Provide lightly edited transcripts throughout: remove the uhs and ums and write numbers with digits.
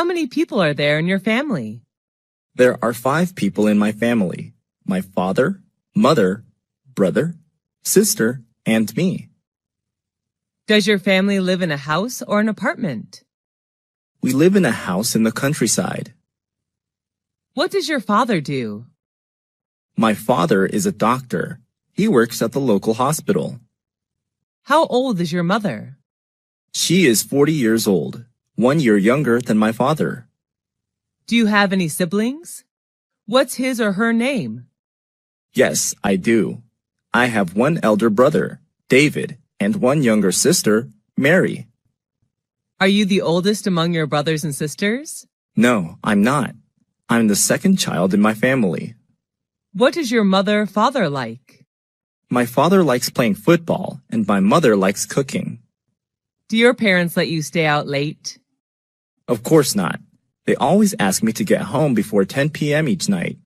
How many people are there in your family? There are 5 people in my family. My father, mother, brother, sister, and me. Does your family live in a house or an apartment? We live in a house in the countryside. What does your father do? My father is a doctor. He works at the local hospital. How old is your mother? She is 40 years old, 1 year younger than my father. Do you have any siblings? What's his or her name? Yes, I do. I have 1 elder brother, David, and 1 younger sister, Mary. Are you the oldest among your brothers and sisters? No, I'm not. I'm the 2nd child in my family. What is your father like? My father likes playing football, and my mother likes cooking. Do your parents let you stay out late? Of course not. They always ask me to get home before 10 p.m. each night.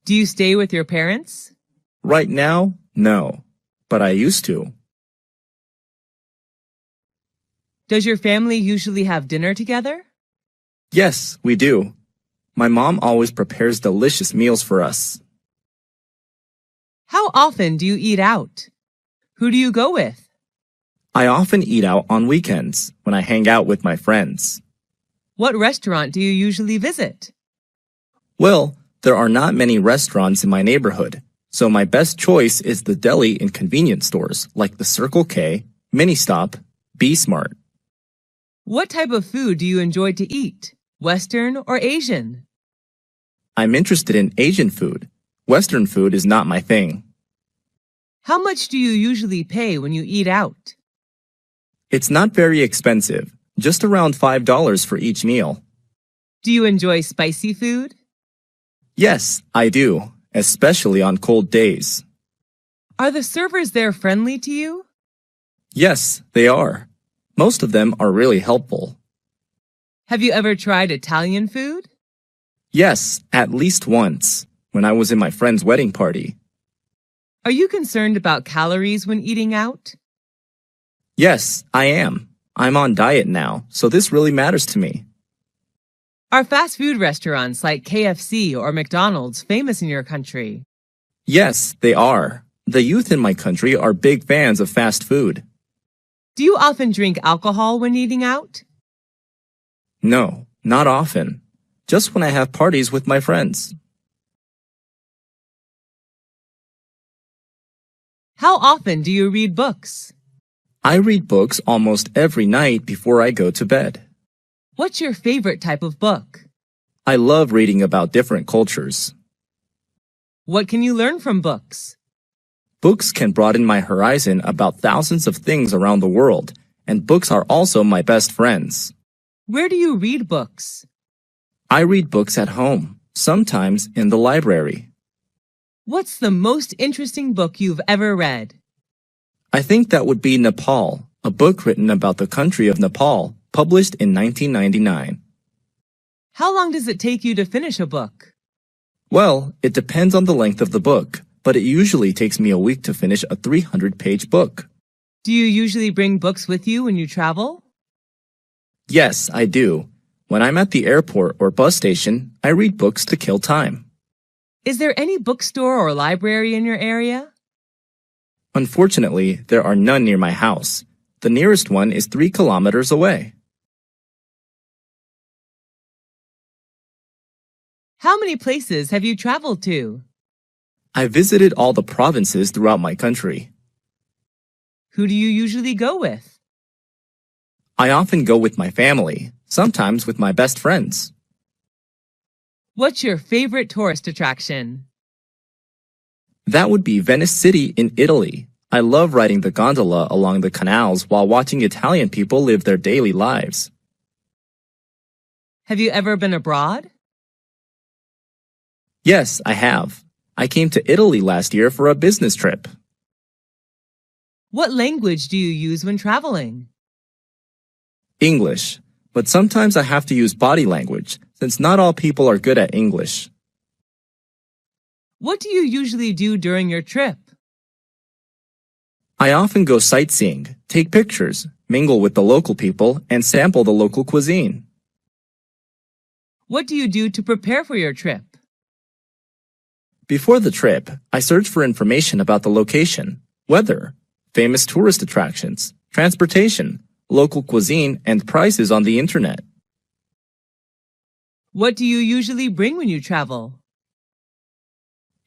Do you stay with your parents? Right now, no, but I used to. Does your family usually have dinner together? Yes, we do. My mom always prepares delicious meals for us. How often do you eat out? Who do you go with? I often eat out on weekends when I hang out with my friends. What restaurant do you usually visit? Well, there are not many restaurants in my neighborhood, so my best choice is the deli and convenience stores like the Circle K, Mini Stop, Be Smart. What type of food do you enjoy to eat? Western or Asian? I'm interested in Asian food. Western food is not my thing. How much do you usually pay when you eat out? It's not very expensive, just around $5 for each meal. Do you enjoy spicy food? Yes, I do, especially on cold days. Are the servers there friendly to you? Yes, they are. Most of them are really helpful. Have you ever tried Italian food? Yes, at least once, when I was in my friend's wedding party. Are you concerned about calories when eating out? Yes, I am. I'm on diet now, so this really matters to me. Are fast food restaurants like KFC or McDonald's famous in your country? Yes, they are. The youth in my country are big fans of fast food. Do you often drink alcohol when eating out? No, not often. Just when I have parties with my friends. How often do you read books? I read books almost every night before I go to bed. What's your favorite type of book? I love reading about different cultures. What can you learn from books? Books can broaden my horizon about thousands of things around the world, and books are also my best friends. Where do you read books? I read books at home, sometimes in the library. What's the most interesting book you've ever read? I think that would be Nepal, a book written about the country of Nepal, published in 1999. How long does it take you to finish a book? Well, it depends on the length of the book, but it usually takes me a week to finish a 300-page book. Do you usually bring books with you when you travel? Yes, I do. When I'm at the airport or bus station, I read books to kill time. Is there any bookstore or library in your area? Unfortunately, there are none near my house. The nearest one is 3 kilometers away. How many places have you traveled to? I visited all the provinces throughout my country. Who do you usually go with? I often go with my family, sometimes with my best friends. What's your favorite tourist attraction? That would be Venice City in Italy. I love riding the gondola along the canals while watching Italian people live their daily lives. Have you ever been abroad? Yes, I have. I came to Italy last year for a business trip. What language do you use when traveling? English, but sometimes I have to use body language since not all people are good at English. What do you usually do during your trip? I often go sightseeing, take pictures, mingle with the local people, and sample the local cuisine. What do you do to prepare for your trip? Before the trip, I search for information about the location, weather, famous tourist attractions, transportation, local cuisine, and prices on the internet. What do you usually bring when you travel?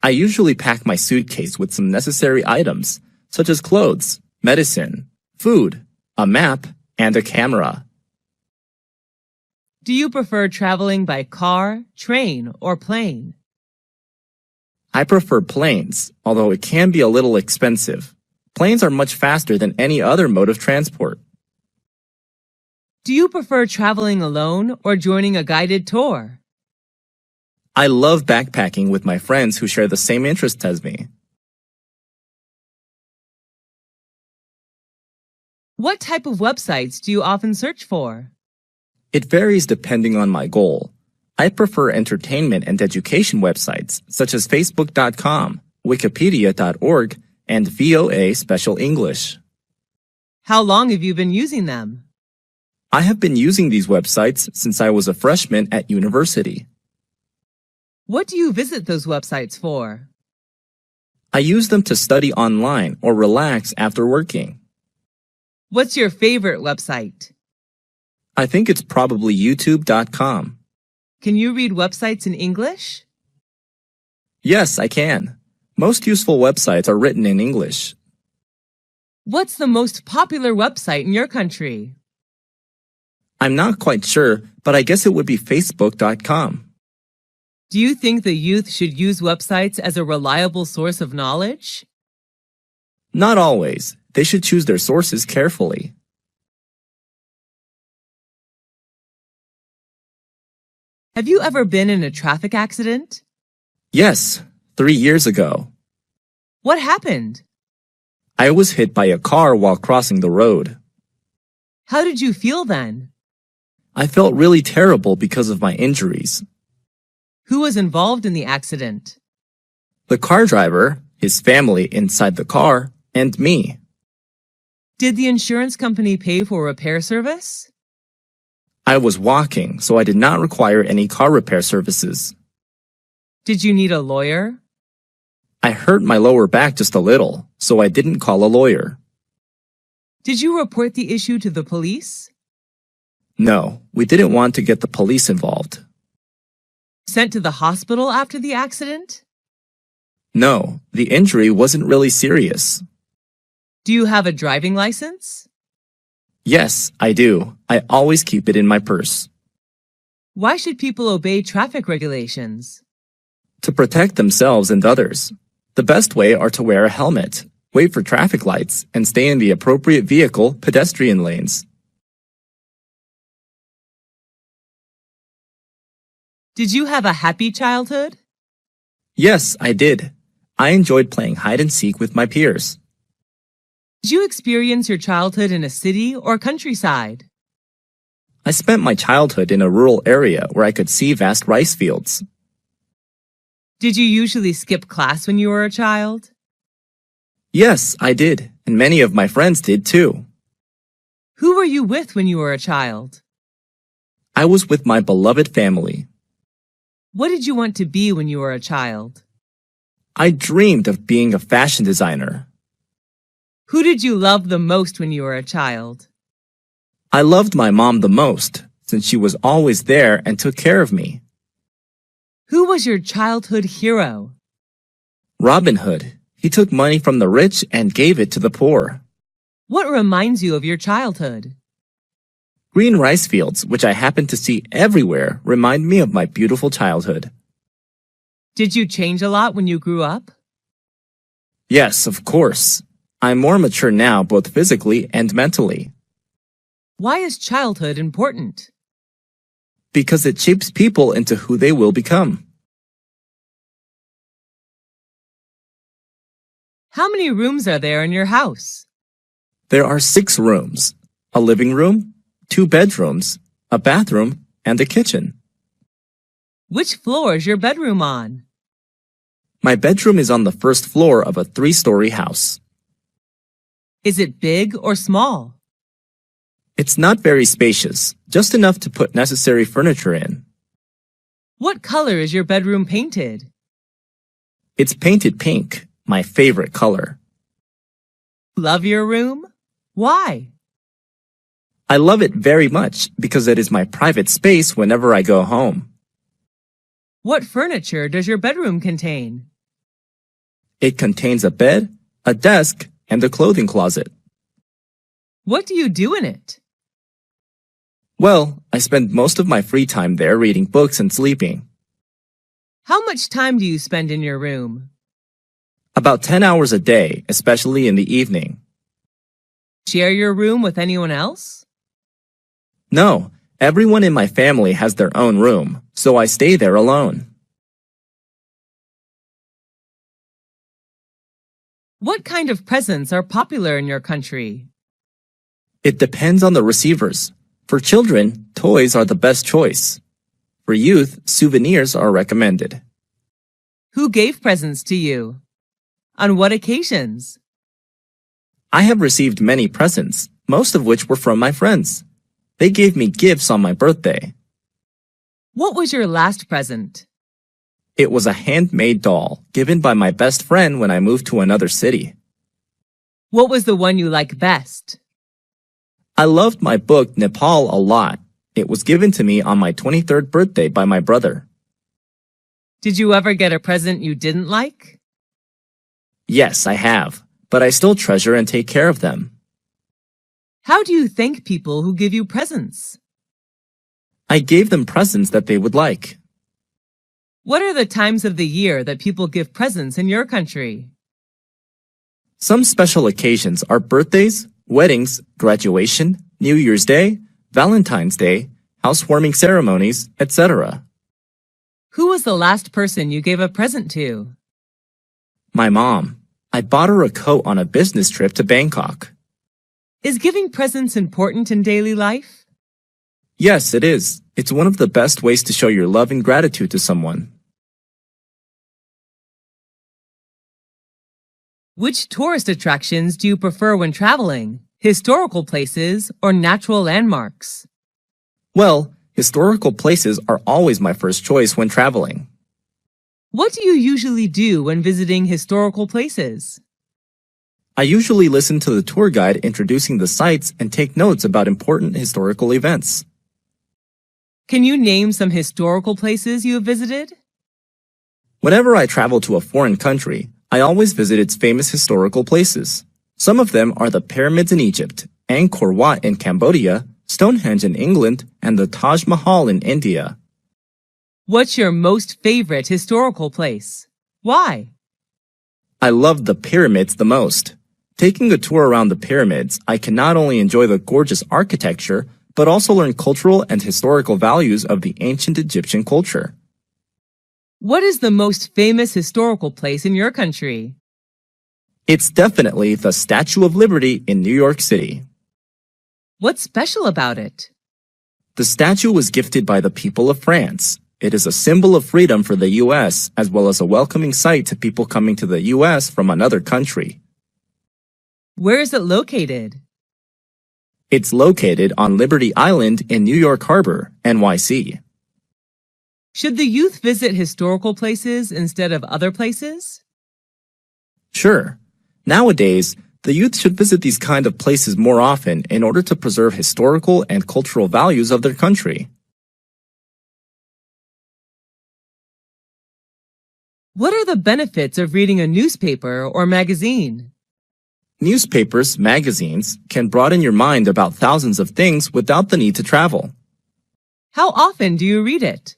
I usually pack my suitcase with some necessary items, such as clothes, medicine, food, a map, and a camera. Do you prefer traveling by car, train, or plane? I prefer planes, although it can be a little expensive. Planes are much faster than any other mode of transport. Do you prefer traveling alone or joining a guided tour? I love backpacking with my friends who share the same interests as me. What type of websites do you often search for? It varies depending on my goal. I prefer entertainment and education websites such as Facebook.com, Wikipedia.org, and VOA Special English. How long have you been using them? I have been using these websites since I was a freshman at university. What do you visit those websites for? I use them to study online or relax after working. What's your favorite website? I think it's probably YouTube.com. Can you read websites in English? Yes, I can. Most useful websites are written in English. What's the most popular website in your country? I'm not quite sure, but I guess it would be Facebook.com. Do you think the youth should use websites as a reliable source of knowledge? Not always. They should choose their sources carefully. Have you ever been in a traffic accident? Yes, 3 years ago. What happened? I was hit by a car while crossing the road. How did you feel then? I felt really terrible because of my injuries. Who was involved in the accident? The car driver, his family inside the car, and me. Did the insurance company pay for repair service? I was walking, so I did not require any car repair services. Did you need a lawyer? I hurt my lower back just a little, so I didn't call a lawyer. Did you report the issue to the police? No, we didn't want to get the police involved. Sent to the hospital after the accident? No, the injury wasn't really serious. Do you have a driving license? Yes, I do. I always keep it in my purse. Why should people obey traffic regulations? To protect themselves and others. The best way are to wear a helmet, wait for traffic lights, and stay in the appropriate vehicle pedestrian lanes. Did you have a happy childhood? Yes, I did. I enjoyed playing hide and seek with my peers. Did you experience your childhood in a city or countryside? I spent my childhood in a rural area where I could see vast rice fields. Did you usually skip class when you were a child? Yes, I did, and many of my friends did too. Who were you with when you were a child? I was with my beloved family. What did you want to be when you were a child? I dreamed of being a fashion designer. Who did you love the most when you were a child? I loved my mom the most, since she was always there and took care of me. Who was your childhood hero? Robin Hood. He took money from the rich and gave it to the poor. What reminds you of your childhood? Green rice fields, which I happen to see everywhere, remind me of my beautiful childhood. Did you change a lot when you grew up? Yes, of course. I'm more mature now, both physically and mentally. Why is childhood important? Because it shapes people into who they will become. How many rooms are there in your house? There are 6 rooms, a living room, 2 bedrooms, a bathroom, and a kitchen. Which floor is your bedroom on? My bedroom is on the first floor of a 3-story house. Is it big or small? It's not very spacious, just enough to put necessary furniture in. What color is your bedroom painted? It's painted pink, my favorite color. Love your room? Why? I love it very much because it is my private space whenever I go home. What furniture does your bedroom contain? It contains a bed, a desk, and a clothing closet. What do you do in it? Well, I spend most of my free time there reading books and sleeping. How much time do you spend in your room? About 10 hours a day, especially in the evening. Share your room with anyone else? No, everyone in my family has their own room, so I stay there alone. What kind of presents are popular in your country? It depends on the receivers. For children, toys are the best choice. For youth, souvenirs are recommended. Who gave presents to you? On what occasions? I have received many presents, most of which were from my friends. They gave me gifts on my birthday. What was your last present? It was a handmade doll given by my best friend when I moved to another city. What was the one you like best? I loved my book Nepal a lot. It was given to me on my 23rd birthday by my brother. Did you ever get a present you didn't like? Yes, I have, but I still treasure and take care of them. How do you thank people who give you presents? I gave them presents that they would like. What are the times of the year that people give presents in your country? Some special occasions are birthdays, weddings, graduation, New Year's Day, Valentine's Day, housewarming ceremonies, etc. Who was the last person you gave a present to? My mom. I bought her a coat on a business trip to Bangkok. Is giving presents important in daily life? Yes, it is. It's one of the best ways to show your love and gratitude to someone. Which tourist attractions do you prefer when traveling? Historical places or natural landmarks? Well, historical places are always my first choice when traveling. What do you usually do when visiting historical places? I usually listen to the tour guide introducing the sites and take notes about important historical events. Can you name some historical places you have visited? Whenever I travel to a foreign country, I always visit its famous historical places. Some of them are the pyramids in Egypt, Angkor Wat in Cambodia, Stonehenge in England, and the Taj Mahal in India. What's your most favorite historical place? Why? I love the pyramids the most. Taking a tour around the pyramids, I can not only enjoy the gorgeous architecture, but also learn cultural and historical values of the ancient Egyptian culture. What is the most famous historical place in your country? It's definitely the Statue of Liberty in New York City. What's special about it? The statue was gifted by the people of France. It is a symbol of freedom for the U.S. as well as a welcoming sight to people coming to the U.S. from another country. Where is it located? It's located on Liberty Island in New York Harbor, NYC. Should the youth visit historical places instead of other places? Sure. Nowadays, the youth should visit these kind of places more often in order to preserve historical and cultural values of their country. What are the benefits of reading a newspaper or magazine? Newspapers, magazines can broaden your mind about thousands of things without the need to travel. How often do you read it?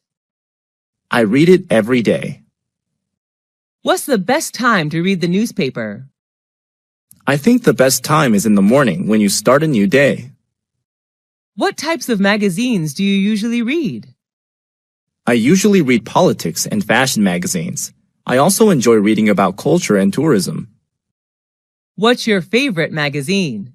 I read it every day. What's the best time to read the newspaper? I think the best time is in the morning when you start a new day. What types of magazines do you usually read? I usually read politics and fashion magazines. I also enjoy reading about culture and tourism. What's your favorite magazine?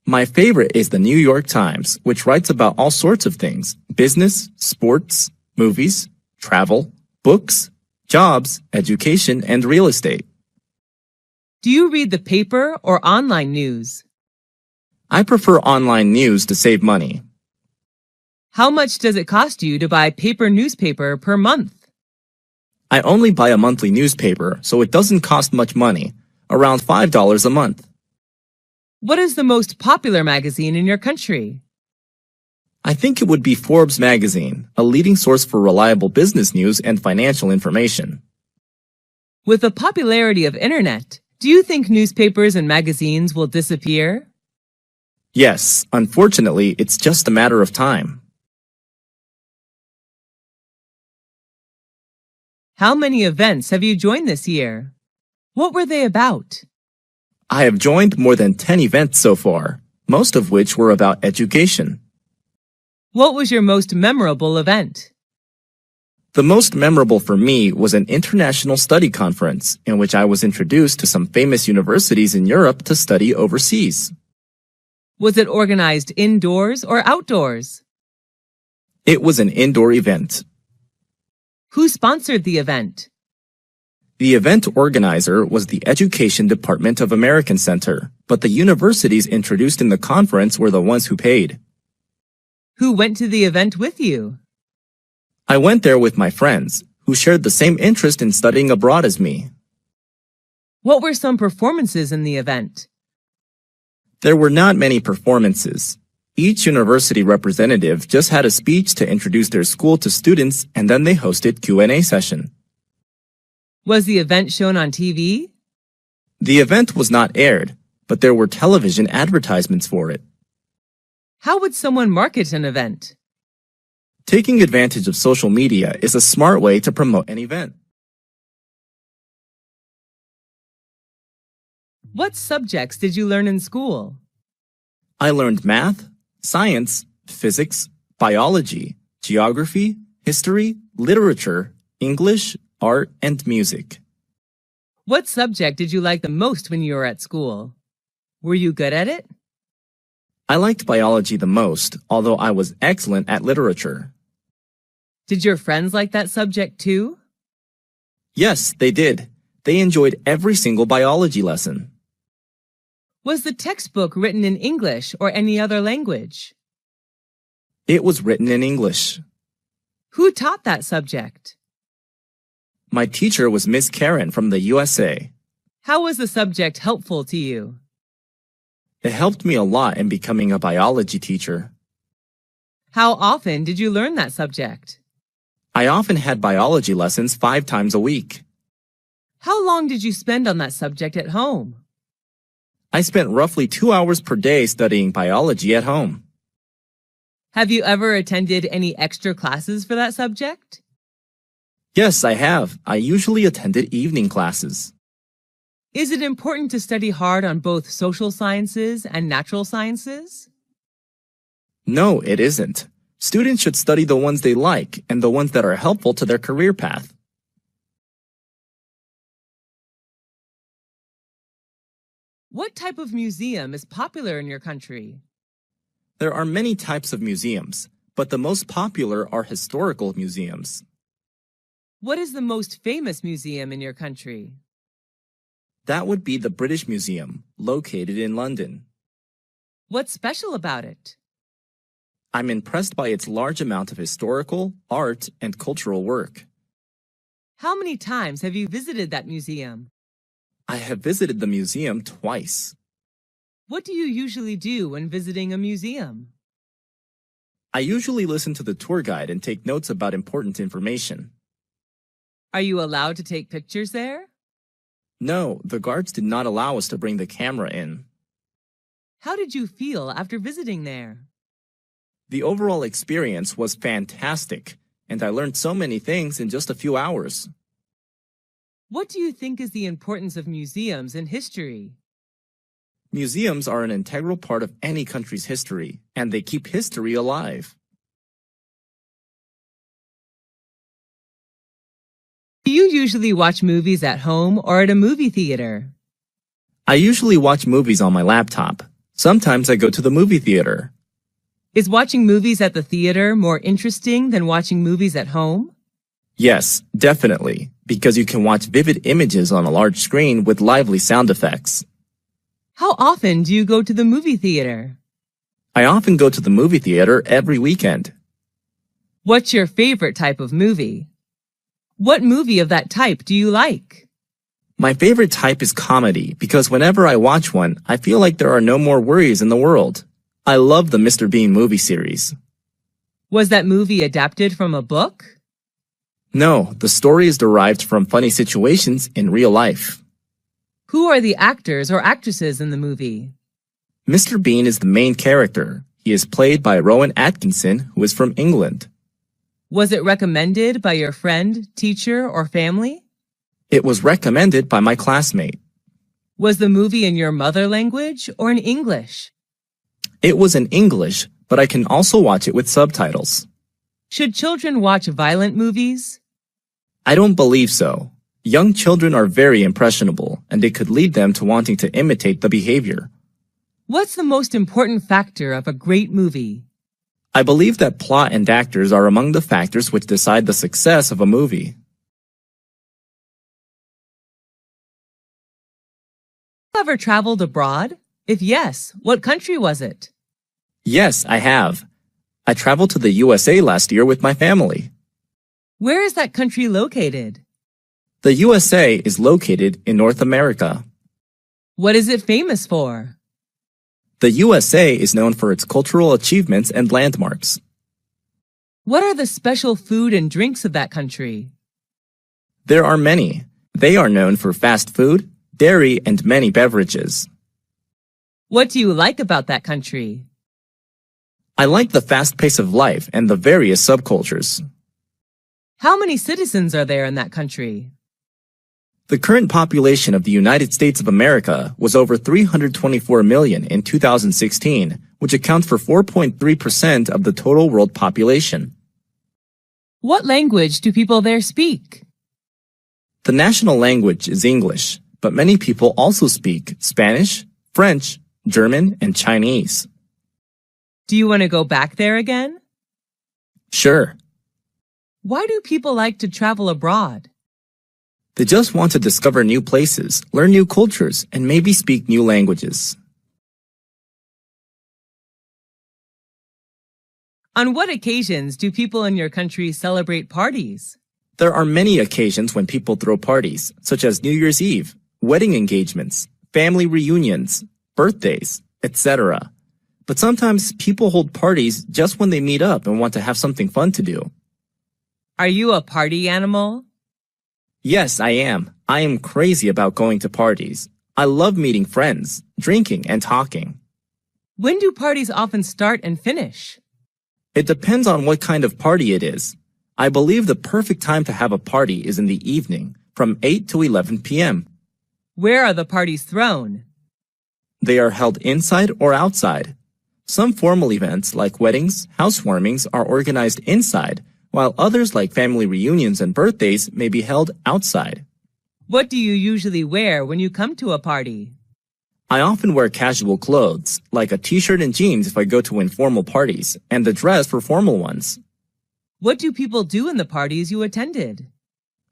My favorite is the New York Times, which writes about all sorts of things: business, sports, movies, travel, books, jobs, education, and real estate. Do you read the paper or online news? I prefer online news to save money. How much does it cost you to buy paper newspaper per month? I only buy a monthly newspaper, so it doesn't cost much money, around $5 a month. What is the most popular magazine in your country? I think it would be Forbes magazine, a leading source for reliable business news and financial information. With the popularity of internet, do you think newspapers and magazines will disappear? Yes, unfortunately, it's just a matter of time. How many events have you joined this year? What were they about? I have joined more than 10 events so far, most of which were about education. What was your most memorable event? The most memorable for me was an international study conference in which I was introduced to some famous universities in Europe to study overseas. Was it organized indoors or outdoors? It was an indoor event. Who sponsored the event? The event organizer was the Education Department of American Center, but the universities introduced in the conference were the ones who paid. Who went to the event with you? I went there with my friends, who shared the same interest in studying abroad as me. What were some performances in the event? There were not many performances. Each university representative just had a speech to introduce their school to students, and then they hosted Q&A session. Was the event shown on TV? The event was not aired, but there were television advertisements for it. How would someone market an event? Taking advantage of social media is a smart way to promote an event. What subjects did you learn in school? I learned math, science, physics, biology, geography, history, literature, English, art, and music. What subject did you like the most when you were at school? Were you good at it? I liked biology the most, although I was excellent at literature. Did your friends like that subject too? Yes, they did. They enjoyed every single biology lesson. Was the textbook written in English or any other language? It was written in English. Who taught that subject? My teacher was Miss Karen from the USA. How was the subject helpful to you? It helped me a lot in becoming a biology teacher. How often did you learn that subject? I often had biology lessons 5 times a week. How long did you spend on that subject at home? I spent roughly 2 hours per day studying biology at home. Have you ever attended any extra classes for that subject? Yes, I have. I usually attended evening classes. Is it important to study hard on both social sciences and natural sciences? No, it isn't. Students should study the ones they like and the ones that are helpful to their career path. What type of museum is popular in your country? There are many types of museums, but the most popular are historical museums. What is the most famous museum in your country? That would be the British Museum, located in London. What's special about it? I'm impressed by its large amount of historical, art, and cultural work. How many times have you visited that museum? I have visited the museum twice. What do you usually do when visiting a museum? I usually listen to the tour guide and take notes about important information. Are you allowed to take pictures there? No, the guards did not allow us to bring the camera in. How did you feel after visiting there? The overall experience was fantastic, and I learned so many things in just a few hours. What do you think is the importance of museums in history? Museums are an integral part of any country's history, and they keep history alive. Do you usually watch movies at home or at a movie theater? I usually watch movies on my laptop. Sometimes I go to the movie theater. Is watching movies at the theater more interesting than watching movies at home? Yes, definitely, because you can watch vivid images on a large screen with lively sound effects. How often do you go to the movie theater? I often go to the movie theater every weekend. What's your favorite type of movie? What movie of that type do you like? My favorite type is comedy because whenever I watch one, I feel like there are no more worries in the world. I love the Mr. Bean movie series. Was that movie adapted from a book? No, the story is derived from funny situations in real life. Who are the actors or actresses in the movie? Mr. Bean is the main character. He is played by Rowan Atkinson, who is from England. Was it recommended by your friend, teacher, or family? It was recommended by my classmate. Was the movie in your mother language or in English? It was in English, but I can also watch it with subtitles. Should children watch violent movies? I don't believe so. Young children are very impressionable, and it could lead them to wanting to imitate the behavior. What's the most important factor of a great movie? I believe that plot and actors are among the factors which decide the success of a movie. Have you ever traveled abroad? If yes, what country was it? Yes, I have. I traveled to the USA last year with my family. Where is that country located? The USA is located in North America. What is it famous for? The USA is known for its cultural achievements and landmarks. What are the special food and drinks of that country? There are many. They are known for fast food, dairy, and many beverages. What do you like about that country? I like the fast pace of life and the various subcultures. How many citizens are there in that country? The current population of the United States of America was over 324 million in 2016, which accounts for 4.3% of the total world population. What language do people there speak? The national language is English, but many people also speak Spanish, French, German, and Chinese. Do you want to go back there again? Sure. Why do people like to travel abroad? They just want to discover new places, learn new cultures, and maybe speak new languages. On what occasions do people in your country celebrate parties? There are many occasions when people throw parties, such as New Year's Eve, wedding engagements, family reunions, birthdays, etc. But sometimes people hold parties just when they meet up and want to have something fun to do. Are you a party animal? Yes, I am. I am crazy about going to parties. I love meeting friends, drinking, and talking. When do parties often start and finish? It depends on what kind of party it is. I believe the perfect time to have a party is in the evening, from 8 to 11 p.m. Where are the parties thrown? They are held inside or outside. Some formal events like weddings, housewarmings are organized inside, while others like family reunions and birthdays may be held outside. What do you usually wear when you come to a party? I often wear casual clothes, like a t-shirt and jeans if I go to informal parties, and the dress for formal ones. What do people do in the parties you attended?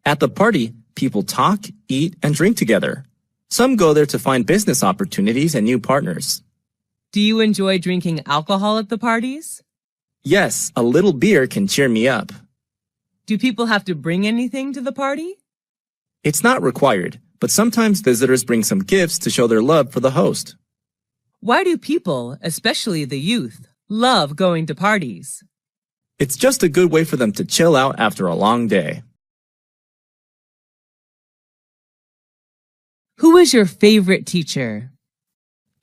At the party, people talk, eat, and drink together. Some go there to find business opportunities and new partners. Do you enjoy drinking alcohol at the parties? Yes, a little beer can cheer me up. Do people have to bring anything to the party? It's not required, but sometimes visitors bring some gifts to show their love for the host. Why do people, especially the youth, love going to parties? It's just a good way for them to chill out after a long day. Who is your favorite teacher?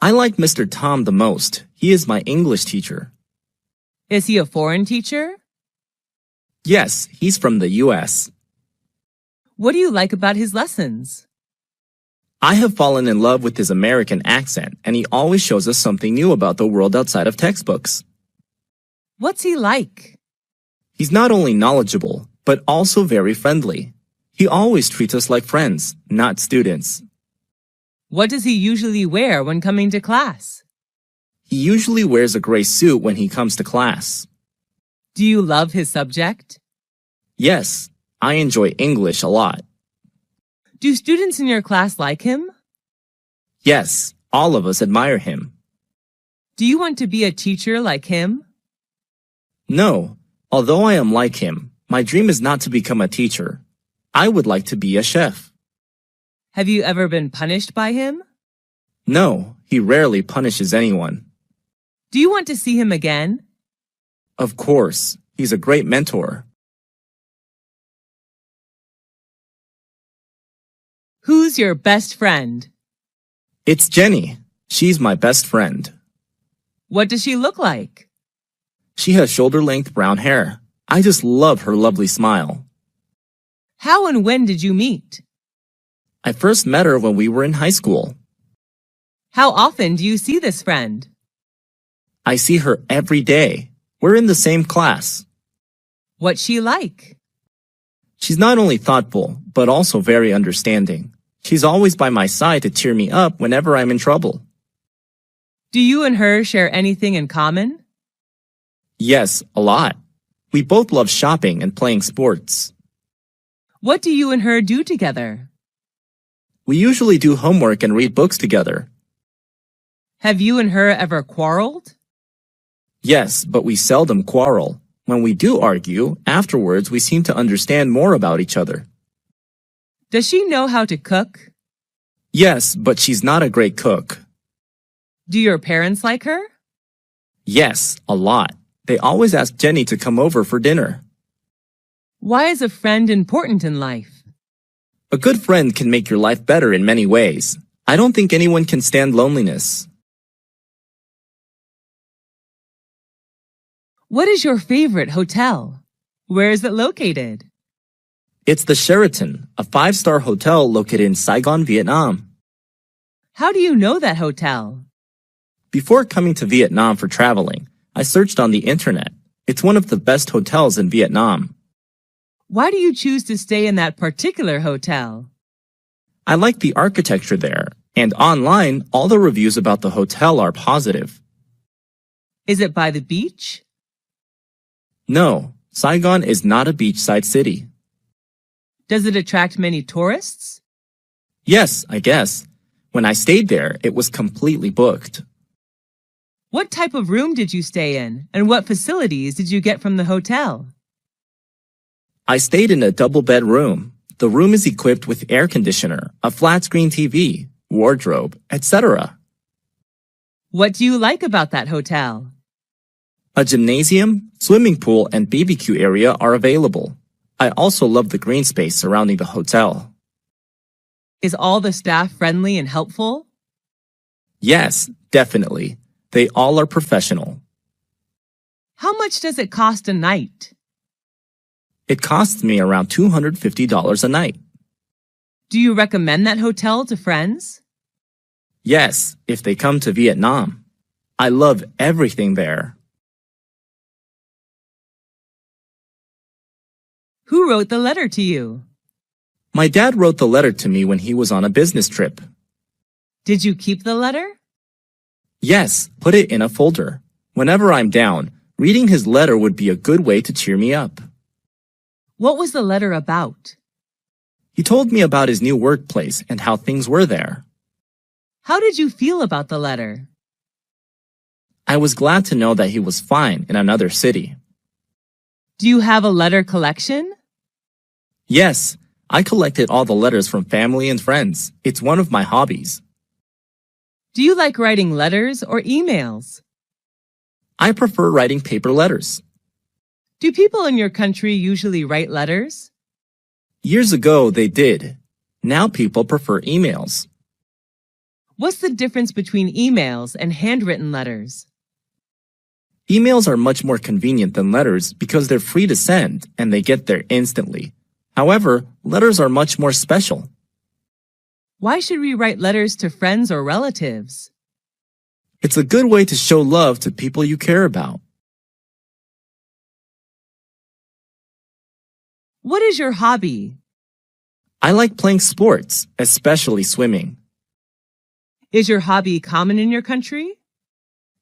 I like Mr. Tom the most. He is my English teacher. Is he a foreign teacher? Yes, he's from the US. What do you like about his lessons? I have fallen in love with his American accent, and he always shows us something new about the world outside of textbooks. What's he like? He's not only knowledgeable, but also very friendly. He always treats us like friends, not students. What does he usually wear when coming to class? He usually wears a gray suit when he comes to class. Do you love his subject? Yes, I enjoy English a lot. Do students in your class like him? Yes, all of us admire him. Do you want to be a teacher like him? No, Although I am like him, my dream is not to become a teacher. I would like to be a chef. Have you ever been punished by him? No, he rarely punishes anyone. Do you want to see him again? Of course, he's a great mentor. Who's your best friend? It's Jenny. She's my best friend. What does she look like? She has shoulder-length brown hair. I just love her lovely smile. How and when did you meet? I first met her when we were in high school. How often do you see this friend? I see her every day. We're in the same class. What's she like? She's not only thoughtful, but also very understanding. She's always by my side to cheer me up whenever I'm in trouble. Do you and her share anything in common? Yes, a lot. We both love shopping and playing sports. What do you and her do together? We usually do homework and read books together. Have you and her ever quarreled? Yes, but we seldom quarrel. When we do argue, afterwards we seem to understand more about each other. Does she know how to cook? Yes, but she's not a great cook. Do your parents like her? Yes, a lot. They always ask Jenny to come over for dinner. Why is a friend important in life? A good friend can make your life better in many ways. I don't think anyone can stand loneliness. What is your favorite hotel? Where is it located? It's the Sheraton, a 5-star hotel located in Saigon, Vietnam. How do you know that hotel? Before coming to Vietnam for traveling, I searched on the internet. It's one of the best hotels in Vietnam. Why do you choose to stay in that particular hotel? I like the architecture there, and online, all the reviews about the hotel are positive. Is it by the beach? No, Saigon is not a beachside city. Does it attract many tourists? Yes, I guess. When I stayed there, it was completely booked. What type of room did you stay in, and what facilities did you get from the hotel? I stayed in a double-bed room. The room is equipped with air conditioner, a flat-screen TV, wardrobe, etc. What do you like about that hotel? A gymnasium, swimming pool, and BBQ area are available. I also love the green space surrounding the hotel. Is all the staff friendly and helpful? Yes, definitely. They all are professional. How much does it cost a night? It costs me around $250 a night. Do you recommend that hotel to friends? Yes, if they come to Vietnam. I love everything there. Who wrote the letter to you? My dad wrote the letter to me when he was on a business trip. Did you keep the letter? Yes, put it in a folder. Whenever I'm down, reading his letter would be a good way to cheer me up. What was the letter about? He told me about his new workplace and how things were there. How did you feel about the letter? I was glad to know that he was fine in another city. Do you have a letter collection? Yes, I collected all the letters from family and friends. It's one of my hobbies. Do you like writing letters or emails? I prefer writing paper letters. Do people in your country usually write letters? Years ago, they did. Now people prefer emails. What's the difference between emails and handwritten letters? Emails are much more convenient than letters because they're free to send and they get there instantly. However, letters are much more special. Why should we write letters to friends or relatives? It's a good way to show love to people you care about. What is your hobby? I like playing sports, especially swimming. Is your hobby common in your country?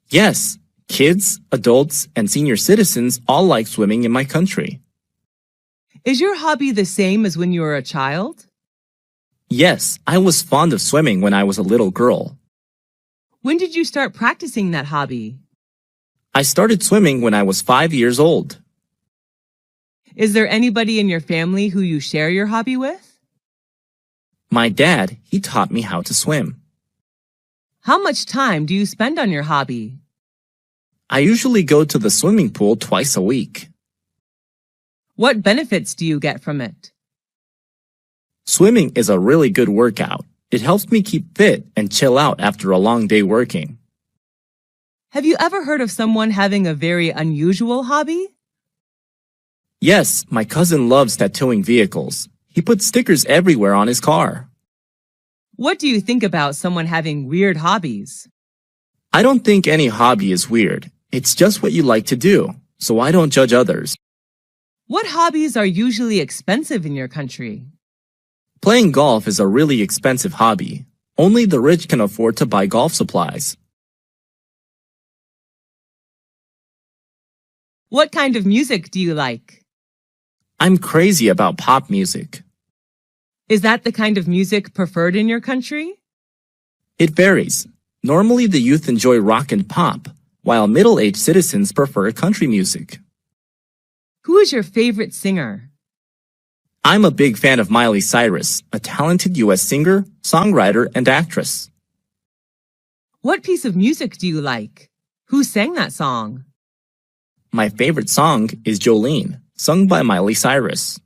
Yes, kids, adults, and senior citizens all like swimming in my country. Is your hobby the same as when you were a child? Yes, I was fond of swimming when I was a little girl. When did you start practicing that hobby? I started swimming when I was 5 years old. Is there anybody in your family who you share your hobby with? My dad, he taught me how to swim. How much time do you spend on your hobby? I usually go to the swimming pool twice a week. What benefits do you get from it? Swimming is a really good workout. It helps me keep fit and chill out after a long day working. Have you ever heard of someone having a very unusual hobby? Yes, my cousin loves tattooing vehicles. He puts stickers everywhere on his car. What do you think about someone having weird hobbies? I don't think any hobby is weird. It's just what you like to do, so I don't judge others. What hobbies are usually expensive in your country? Playing golf is a really expensive hobby. Only the rich can afford to buy golf supplies. What kind of music do you like? I'm crazy about pop music. Is that the kind of music preferred in your country? It varies. Normally the youth enjoy rock and pop, while middle-aged citizens prefer country music. Who is your favorite singer? I'm a big fan of Miley Cyrus, a talented U.S. singer, songwriter, and actress. What piece of music do you like? Who sang that song? My favorite song is Jolene, sung by Miley Cyrus.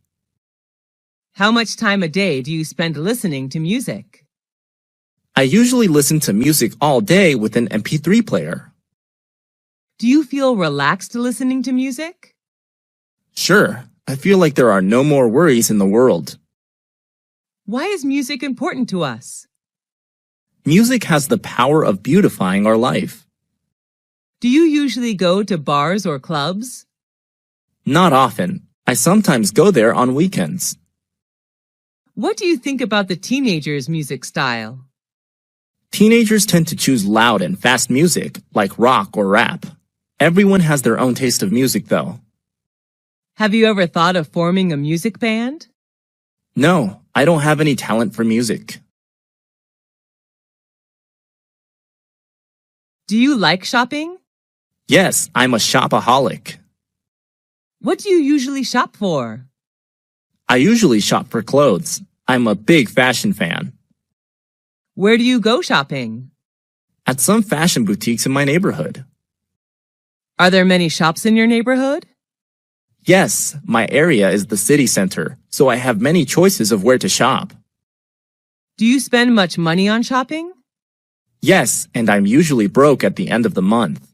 How much time a day do you spend listening to music? I usually listen to music all day with an MP3 player. Do you feel relaxed listening to music? Sure, I feel like there are no more worries in the world. Why is music important to us? Music has the power of beautifying our life. Do you usually go to bars or clubs? Not often. I sometimes go there on weekends. What do you think about the teenagers' music style? Teenagers tend to choose loud and fast music, like rock or rap. Everyone has their own taste of music, though. Have you ever thought of forming a music band? No, I don't have any talent for music. Do you like shopping? Yes, I'm a shopaholic. What do you usually shop for? I usually shop for clothes. I'm a big fashion fan. Where do you go shopping? At some fashion boutiques in my neighborhood. Are there many shops in your neighborhood? Yes, my area is the city center, so I have many choices of where to shop. Do you spend much money on shopping? Yes, and I'm usually broke at the end of the month.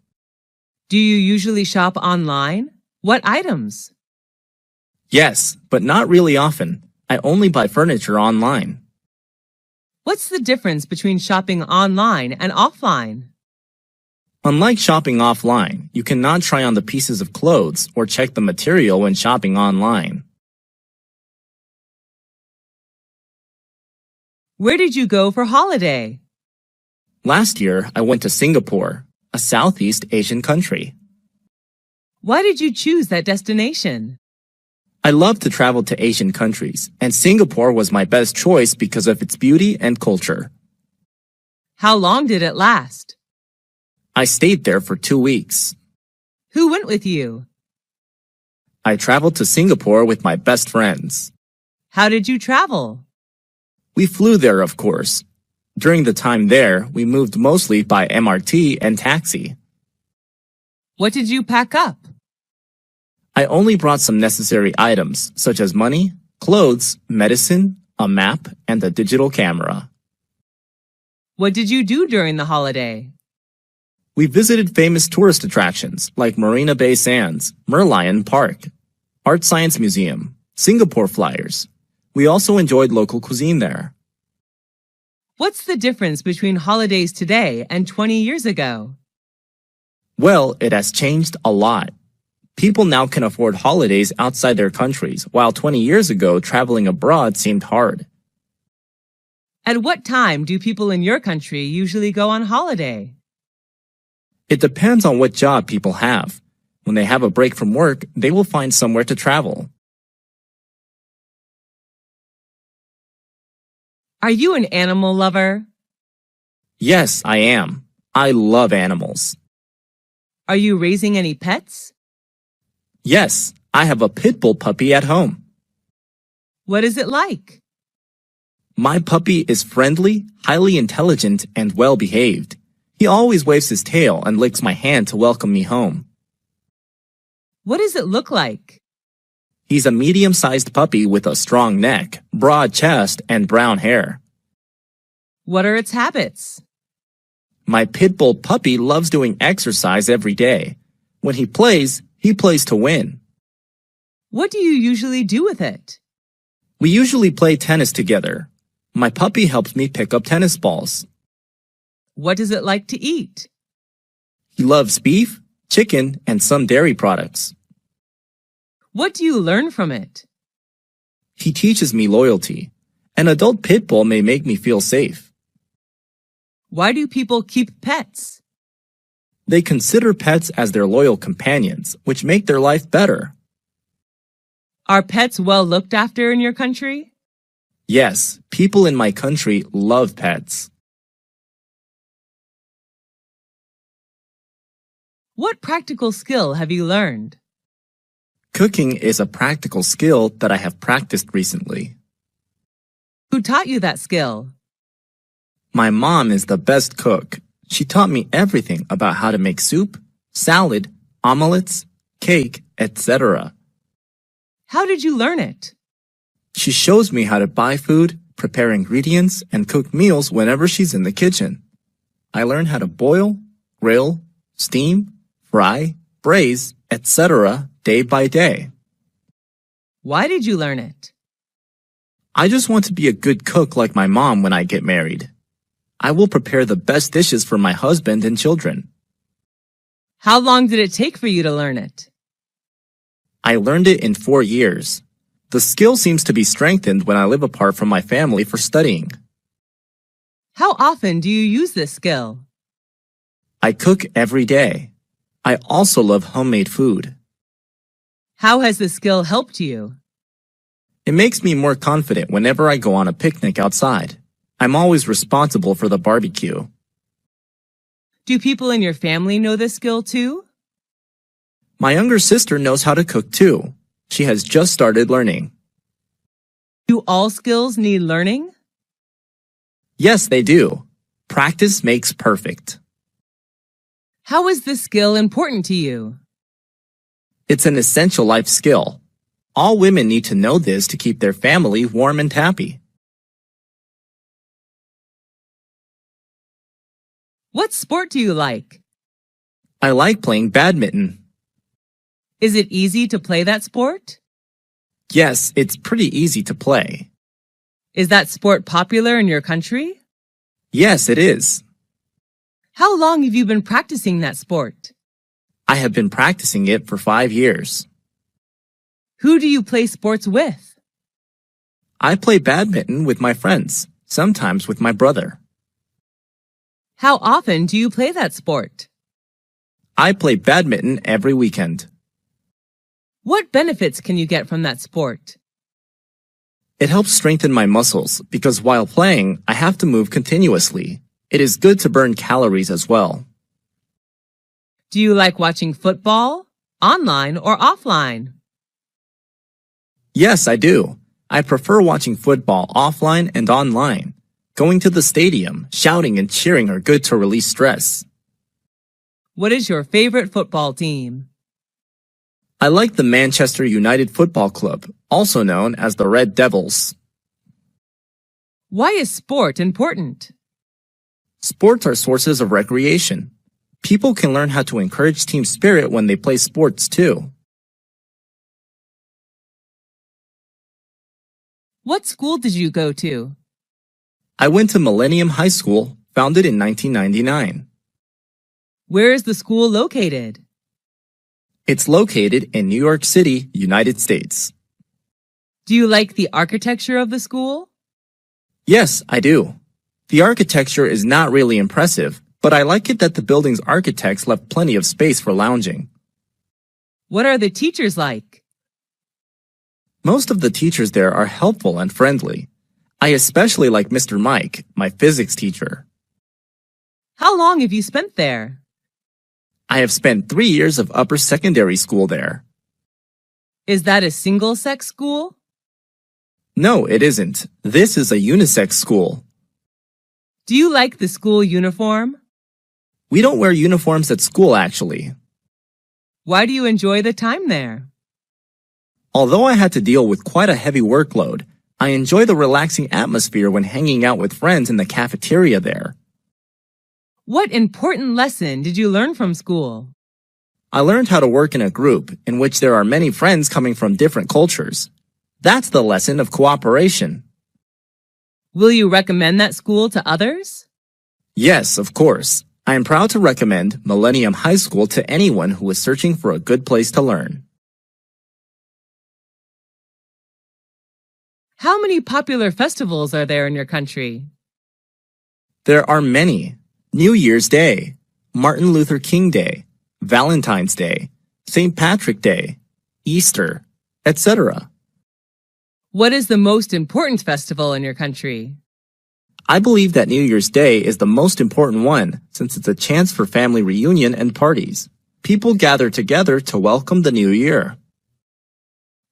Do you usually shop online? What items? Yes, but not really often. I only buy furniture online. What's the difference between shopping online and offline? Unlike shopping offline, you cannot try on the pieces of clothes or check the material when shopping online. Where did you go for holiday? Last year, I went to Singapore, a Southeast Asian country. Why did you choose that destination? I love to travel to Asian countries, and Singapore was my best choice because of its beauty and culture. How long did it last? I stayed there for 2 weeks. Who went with you? I traveled to Singapore with my best friends. How did you travel? We flew there, of course. During the time there, we moved mostly by MRT and taxi. What did you pack up? I only brought some necessary items, such as money, clothes, medicine, a map, and a digital camera. What did you do during the holiday? We visited famous tourist attractions like Marina Bay Sands, Merlion Park, Art Science Museum, Singapore Flyers. We also enjoyed local cuisine there. What's the difference between holidays today and 20 years ago? Well, it has changed a lot. People now can afford holidays outside their countries, while 20 years ago, traveling abroad seemed hard. At what time do people in your country usually go on holiday? It depends on what job people have. When they have a break from work, they will find somewhere to travel. Are you an animal lover? Yes, I am. I love animals. Are you raising any pets? Yes, I have a pit bull puppy at home. What is it like? My puppy is friendly, highly intelligent, and well-behaved. He always waves his tail and licks my hand to welcome me home. What does it look like? He's a medium-sized puppy with a strong neck, broad chest, and brown hair. What are its habits? My pit bull puppy loves doing exercise every day. When he plays to win. What do you usually do with it? We usually play tennis together. My puppy helps me pick up tennis balls. What does it like to eat? He loves beef, chicken, and some dairy products. What do you learn from it? He teaches me loyalty. An adult pit bull may make me feel safe. Why do people keep pets? They consider pets as their loyal companions, which make their life better. Are pets well looked after in your country? Yes, people in my country love pets. What practical skill have you learned? Cooking is a practical skill that I have practiced recently. Who taught you that skill? My mom is the best cook. She taught me everything about how to make soup, salad, omelets, cake, etc. How did you learn it? She shows me how to buy food, prepare ingredients, and cook meals whenever she's in the kitchen. I learned how to boil, grill, steam, fry, braise, etc. day by day. Why did you learn it? I just want to be a good cook like my mom when I get married. I will prepare the best dishes for my husband and children. How long did it take for you to learn it? I learned it in 4 years. The skill seems to be strengthened when I live apart from my family for studying. How often do you use this skill? I cook every day. I also love homemade food. How has this skill helped you? It makes me more confident whenever I go on a picnic outside. I'm always responsible for the barbecue. Do people in your family know this skill too? My younger sister knows how to cook too. She has just started learning. Do all skills need learning? Yes, they do. Practice makes perfect. How is this skill important to you? It's an essential life skill. All women need to know this to keep their family warm and happy. What sport do you like? I like playing badminton. Is it easy to play that sport? Yes, it's pretty easy to play. Is that sport popular in your country? Yes, it is. How long have you been practicing that sport? I have been practicing it for 5 years. Who do you play sports with? I play badminton with my friends, sometimes with my brother. How often do you play that sport? I play badminton every weekend. What benefits can you get from that sport? It helps strengthen my muscles because while playing, I have to move continuously. It is good to burn calories as well. Do you like watching football, online or offline? Yes, I do. I prefer watching football offline and online. Going to the stadium, shouting and cheering are good to release stress. What is your favorite football team? I like the Manchester United Football Club, also known as the Red Devils. Why is sport important? Sports are sources of recreation. People can learn how to encourage team spirit when they play sports too. What school did you go to? I went to Millennium High School, founded in 1999. Where is the school located? It's located in New York City, United States. Do you like the architecture of the school? Yes, I do. The architecture is not really impressive, but I like it that the building's architects left plenty of space for lounging. What are the teachers like? Most of the teachers there are helpful and friendly. I especially like Mr. Mike, my physics teacher. How long have you spent there? I have spent 3 years of upper secondary school there. Is that a single-sex school? No, it isn't. This is a unisex school. Do you like the school uniform? We don't wear uniforms at school, actually. Why do you enjoy the time there? Although I had to deal with quite a heavy workload, I enjoy the relaxing atmosphere when hanging out with friends in the cafeteria there. What important lesson did you learn from school? I learned how to work in a group in which there are many friends coming from different cultures. That's the lesson of cooperation. Will you recommend that school to others? Yes, of course. I am proud to recommend Millennium High School to anyone who is searching for a good place to learn. How many popular festivals are there in your country? There are many. New Year's Day, Martin Luther King Day, Valentine's Day, St. Patrick's Day, Easter, etc. What is the most important festival in your country? I believe that New Year's Day is the most important one since it's a chance for family reunion and parties. People gather together to welcome the new year.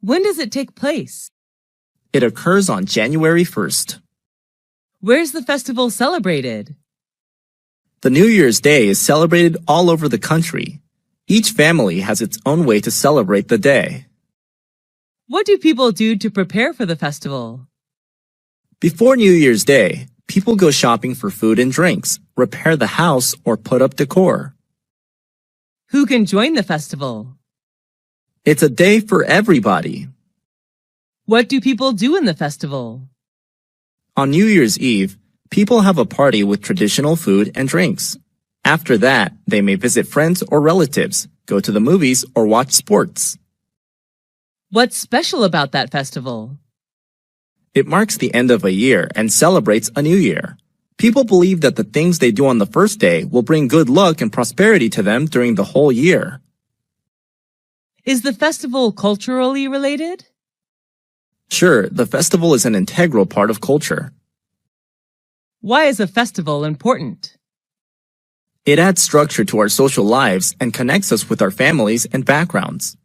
When does it take place? It occurs on January 1st. Where's the festival celebrated? The New Year's Day is celebrated all over the country. Each family has its own way to celebrate the day. What do people do to prepare for the festival? Before New Year's Day, people go shopping for food and drinks, repair the house, or put up decor. Who can join the festival? It's a day for everybody. What do people do in the festival? On New Year's Eve, people have a party with traditional food and drinks. After that, they may visit friends or relatives, go to the movies, or watch sports. What's special about that festival? It marks the end of a year and celebrates a new year. People believe that the things they do on the first day will bring good luck and prosperity to them during the whole year. Is the festival culturally related? Sure, the festival is an integral part of culture. Why is a festival important? It adds structure to our social lives and connects us with our families and backgrounds.